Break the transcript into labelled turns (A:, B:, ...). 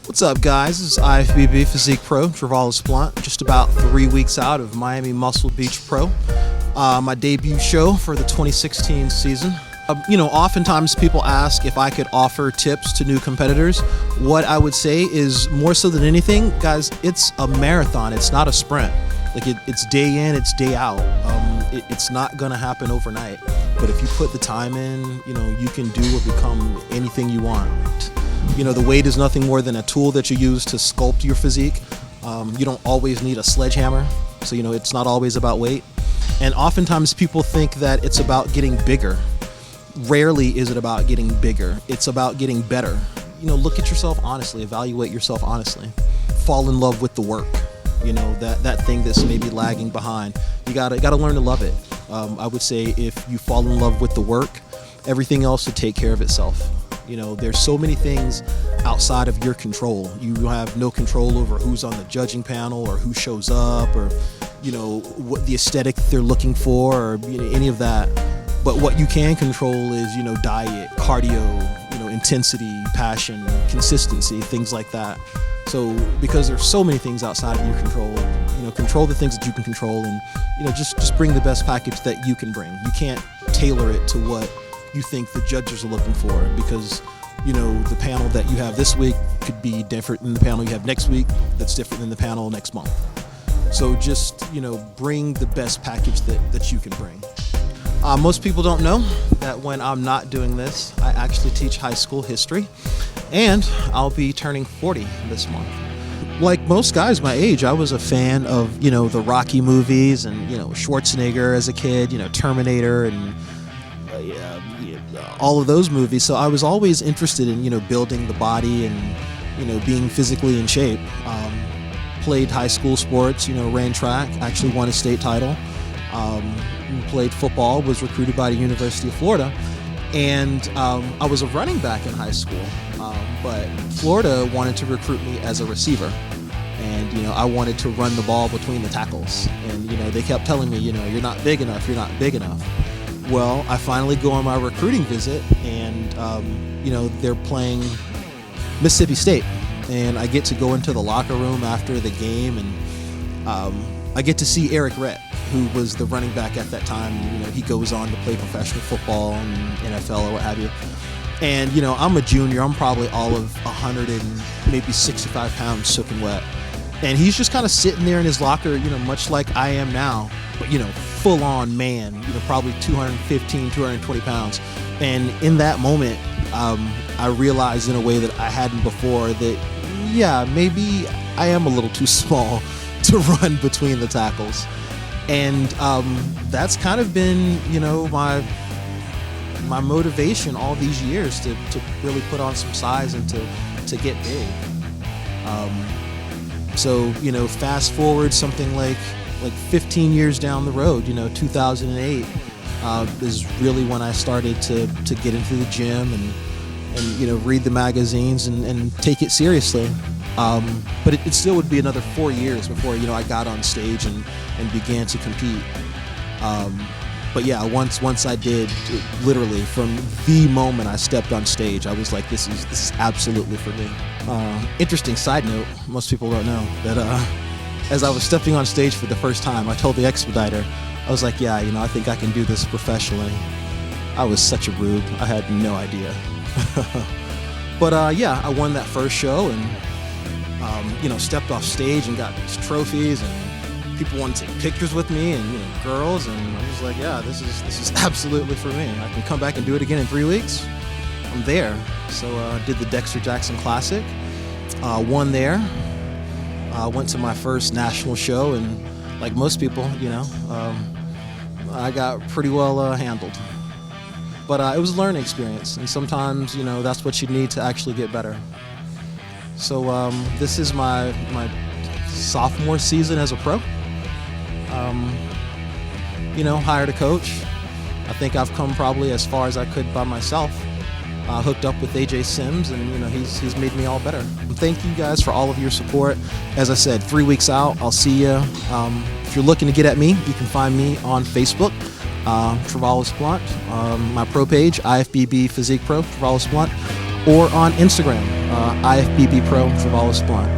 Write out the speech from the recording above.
A: What's up, guys? This is IFBB Physique Pro, Travales Blount, just about 3 weeks out of Miami Muscle Beach Pro, my debut show for the 2016 season. Oftentimes people ask if I could offer tips to new competitors. What I would say is, more so than anything, guys, it's a marathon. It's not a sprint. It's day in, it's day out. It's not gonna happen overnight. But if you put the time in, you can do or become anything you want. The weight is nothing more than a tool that you use to sculpt your physique. You don't always need a sledgehammer, so it's not always about weight. And oftentimes people think that it's about getting bigger. Rarely is it about getting bigger. It's about getting better. Look at yourself honestly, evaluate yourself honestly. Fall in love with the work. That thing that's maybe lagging behind. You gotta learn to love it. I would say if you fall in love with the work, everything else will take care of itself. There's so many things outside of your control. You have no control over who's on the judging panel or who shows up or, what the aesthetic they're looking for or any of that. But what you can control is, diet, cardio, intensity, passion, consistency, things like that. So because there's so many things outside of your control, control the things that you can control and, just bring the best package that you can bring. You can't tailor it to what you think the judges are looking for because, the panel that you have this week could be different than the panel you have next week that's different than the panel next month. So just, bring the best package that you can bring. Most people don't know that when I'm not doing this, I actually teach high school history, and I'll be turning 40 this month. Like most guys my age, I was a fan of, the Rocky movies and, Schwarzenegger as a kid, Terminator and all of those movies. So I was always interested in, building the body and, being physically in shape. Played high school sports, ran track, actually won a state title. Played football, was recruited by the University of Florida, and I was a running back in high school, but Florida wanted to recruit me as a receiver, and I wanted to run the ball between the tackles, and they kept telling me, you're not big enough, you're not big enough. Well, I finally go on my recruiting visit, and they're playing Mississippi State, and I get to go into the locker room after the game, and I get to see Eric Rett, who was the running back at that time. He goes on to play professional football and NFL or what have you. And, I'm a junior. I'm probably all of 100 and maybe 65 pounds soaking wet. And he's just kind of sitting there in his locker, much like I am now, but, full on man, probably 215, 220 pounds. And in that moment, I realized in a way that I hadn't before that, yeah, maybe I am a little too small to run between the tackles. And that's kind of been, my motivation all these years to really put on some size and to get big. So fast forward something like 15 years down the road, 2008 is really when I started to get into the gym and read the magazines and take it seriously. But it still would be another 4 years before, I got on stage and began to compete. But yeah, once I did, literally from the moment I stepped on stage, I was like, this is absolutely for me. Interesting side note, most people don't know that as I was stepping on stage for the first time, I told the expediter, I was like, yeah, I think I can do this professionally. I was such a rube. I had no idea. But yeah, I won that first show and stepped off stage and got these trophies and people wanted to take pictures with me and girls, and I was like, yeah, this is absolutely for me. I can come back and do it again in 3 weeks. I'm there. So did the Dexter Jackson Classic, won there. Went to my first national show, and like most people, I got pretty well handled. But it was a learning experience, and sometimes that's what you need to actually get better. So this is my sophomore season as a pro. Hired a coach. I think I've come probably as far as I could by myself. Hooked up with AJ Sims, and he's made me all better. Thank you guys for all of your support. As I said, 3 weeks out, I'll see you. If you're looking to get at me, you can find me on Facebook, Travales Blount, my pro page, IFBB Physique Pro, Travales Blount. or on Instagram, IFBB Pro Travales Blount.